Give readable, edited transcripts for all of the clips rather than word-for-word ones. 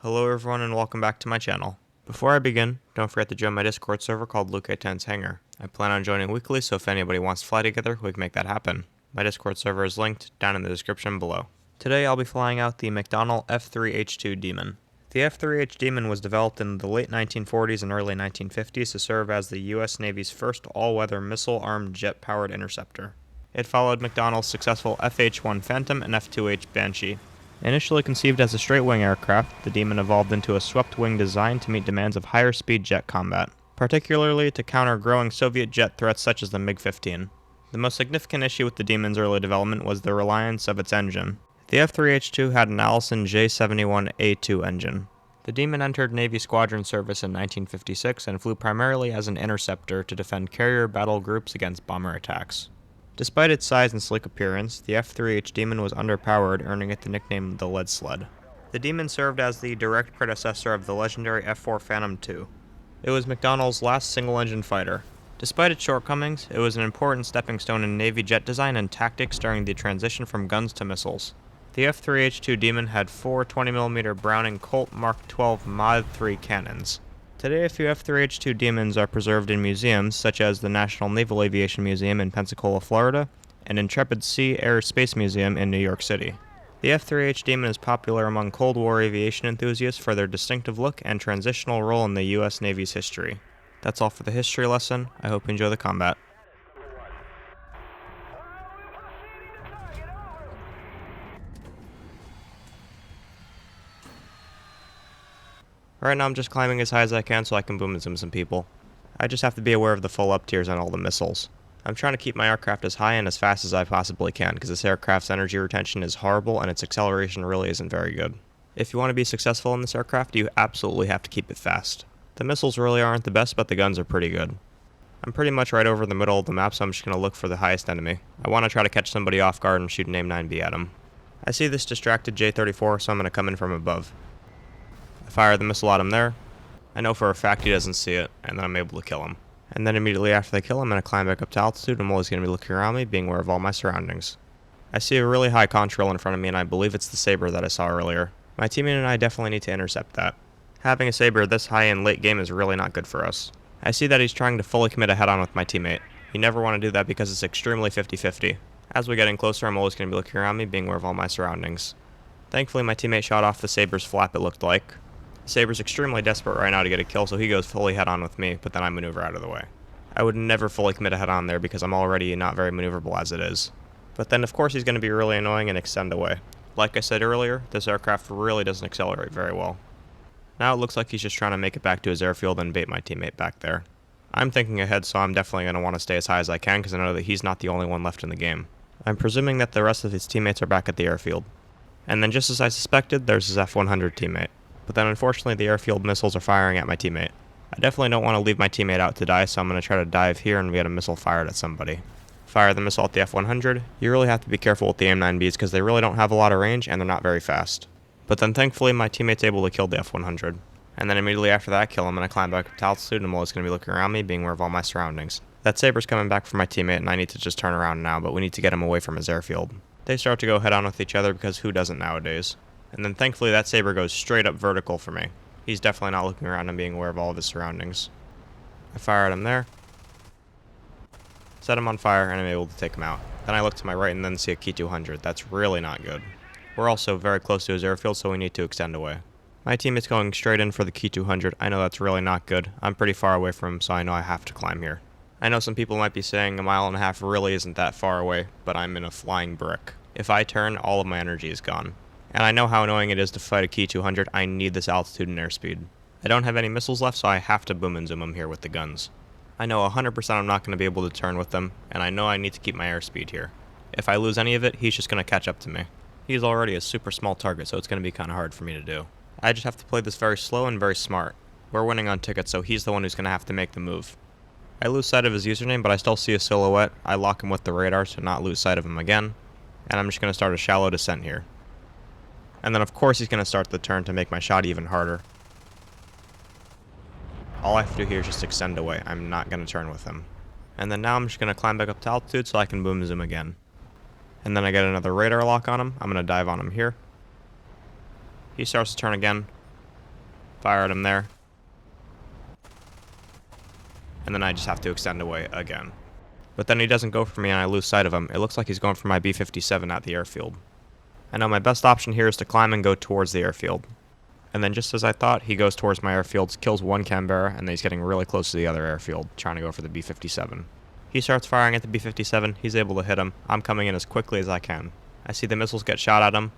Hello everyone and welcome back to my channel. Before I begin, don't forget to join my Discord server called Luke 10's Hangar. I plan on joining weekly, so if anybody wants to fly together, we can make that happen. My Discord server is linked down in the description below. Today I'll be flying out the McDonnell F3H-2 Demon. The F3H Demon was developed in the late 1940s and early 1950s to serve as the US Navy's first all-weather missile-armed jet-powered interceptor. It followed McDonnell's successful F-H-1 Phantom and F-2H Banshee. Initially conceived as a straight-wing aircraft, the Demon evolved into a swept-wing design to meet demands of higher-speed jet combat, particularly to counter growing Soviet jet threats such as the MiG-15. The most significant issue with the Demon's early development was the reliance of its engine. The F3H-2 had an Allison J71A2 engine. The Demon entered Navy squadron service in 1956 and flew primarily as an interceptor to defend carrier battle groups against bomber attacks. Despite its size and sleek appearance, the F3H Demon was underpowered, earning it the nickname the Lead Sled. The Demon served as the direct predecessor of the legendary F4 Phantom II. It was McDonnell's last single-engine fighter. Despite its shortcomings, it was an important stepping stone in Navy jet design and tactics during the transition from guns to missiles. The F3H-2 Demon had four 20mm Browning Colt Mark 12 Mod 3 cannons. Today, a few F3H-2 Demons are preserved in museums, such as the National Naval Aviation Museum in Pensacola, Florida, and Intrepid Sea Air Space Museum in New York City. The F3H Demon is popular among Cold War aviation enthusiasts for their distinctive look and transitional role in the U.S. Navy's history. That's all for the history lesson. I hope you enjoy the combat. Right now I'm just climbing as high as I can so I can boom and zoom some people. I just have to be aware of the full up tiers on all the missiles. I'm trying to keep my aircraft as high and as fast as I possibly can because this aircraft's energy retention is horrible and its acceleration really isn't very good. If you want to be successful in this aircraft, you absolutely have to keep it fast. The missiles really aren't the best, but the guns are pretty good. I'm pretty much right over the middle of the map, so I'm just going to look for the highest enemy. I want to try to catch somebody off guard and shoot an AIM-9B at him. I see this distracted J-34, so I'm going to come in from above. I fire the missile at him there. I know for a fact he doesn't see it, and then I'm able to kill him. And then immediately after they kill him, I'm going to climb back up to altitude. I'm always going to be looking around me, being aware of all my surroundings. I see a really high contrail in front of me, and I believe it's the Sabre that I saw earlier. My teammate and I definitely need to intercept that. Having a Sabre this high in late game is really not good for us. I see that he's trying to fully commit a head-on with my teammate. You never want to do that because it's extremely 50-50. As we get in closer, I'm always going to be looking around me, being aware of all my surroundings. Thankfully, my teammate shot off the Sabre's flap, it looked like. Saber's extremely desperate right now to get a kill, so he goes fully head-on with me, but then I maneuver out of the way. I would never fully commit a head-on there because I'm already not very maneuverable as it is. But then of course he's going to be really annoying and extend away. Like I said earlier, this aircraft really doesn't accelerate very well. Now it looks like he's just trying to make it back to his airfield and bait my teammate back there. I'm thinking ahead, so I'm definitely going to want to stay as high as I can because I know that he's not the only one left in the game. I'm presuming that the rest of his teammates are back at the airfield. And then just as I suspected, there's his F-100 teammate. But then unfortunately the airfield missiles are firing at my teammate. I definitely don't want to leave my teammate out to die, so I'm going to try to dive here and get a missile fired at somebody. Fire the missile at the F-100. You really have to be careful with the AIM-9Bs because they really don't have a lot of range and they're not very fast. But then thankfully my teammate's able to kill the F-100. And then immediately after that kill, I'm going to climb back up to altitude and I'm always going to be looking around me, being aware of all my surroundings. That Sabre's coming back for my teammate and I need to just turn around now, but we need to get him away from his airfield. They start to go head-on with each other because who doesn't nowadays? And then thankfully that Sabre goes straight up vertical for me. He's definitely not looking around and being aware of all of his surroundings. I fire at him there. Set him on fire and I'm able to take him out. Then I look to my right and then see a Ki-200. That's really not good. We're also very close to his airfield, so we need to extend away. My teammate's going straight in for the Ki-200. I know that's really not good. I'm pretty far away from him, so I know I have to climb here. I know some people might be saying a mile and a half really isn't that far away, but I'm in a flying brick. If I turn, all of my energy is gone. And I know how annoying it is to fight a Ki-200. I need this altitude and airspeed. I don't have any missiles left, so I have to boom and zoom them here with the guns. I know 100% I'm not going to be able to turn with them, and I know I need to keep my airspeed here. If I lose any of it, he's just going to catch up to me. He's already a super small target, so it's going to be kind of hard for me to do. I just have to play this very slow and very smart. We're winning on tickets, so he's the one who's going to have to make the move. I lose sight of his username, but I still see a silhouette. I lock him with the radar to not lose sight of him again, and I'm just going to start a shallow descent here. And then of course he's going to start the turn to make my shot even harder. All I have to do here is just extend away. I'm not going to turn with him. And then now I'm just going to climb back up to altitude so I can boom zoom again. And then I get another radar lock on him. I'm going to dive on him here. He starts to turn again. Fire at him there. And then I just have to extend away again. But then he doesn't go for me and I lose sight of him. It looks like he's going for my B-57 at the airfield. I know my best option here is to climb and go towards the airfield. And then just as I thought, he goes towards my airfield, kills one Canberra, and then he's getting really close to the other airfield, trying to go for the B-57. He starts firing at the B-57, he's able to hit him. I'm coming in as quickly as I can. I see the missiles get shot at him,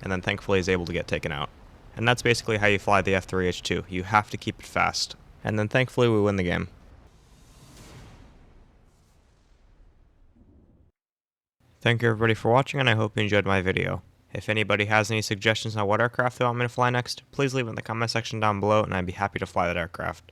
and then thankfully he's able to get taken out. And that's basically how you fly the F3H-2. You have to keep it fast. And then thankfully we win the game. Thank you everybody for watching, and I hope you enjoyed my video. If anybody has any suggestions on what aircraft they want me to fly next, please leave it in the comment section down below and I'd be happy to fly that aircraft.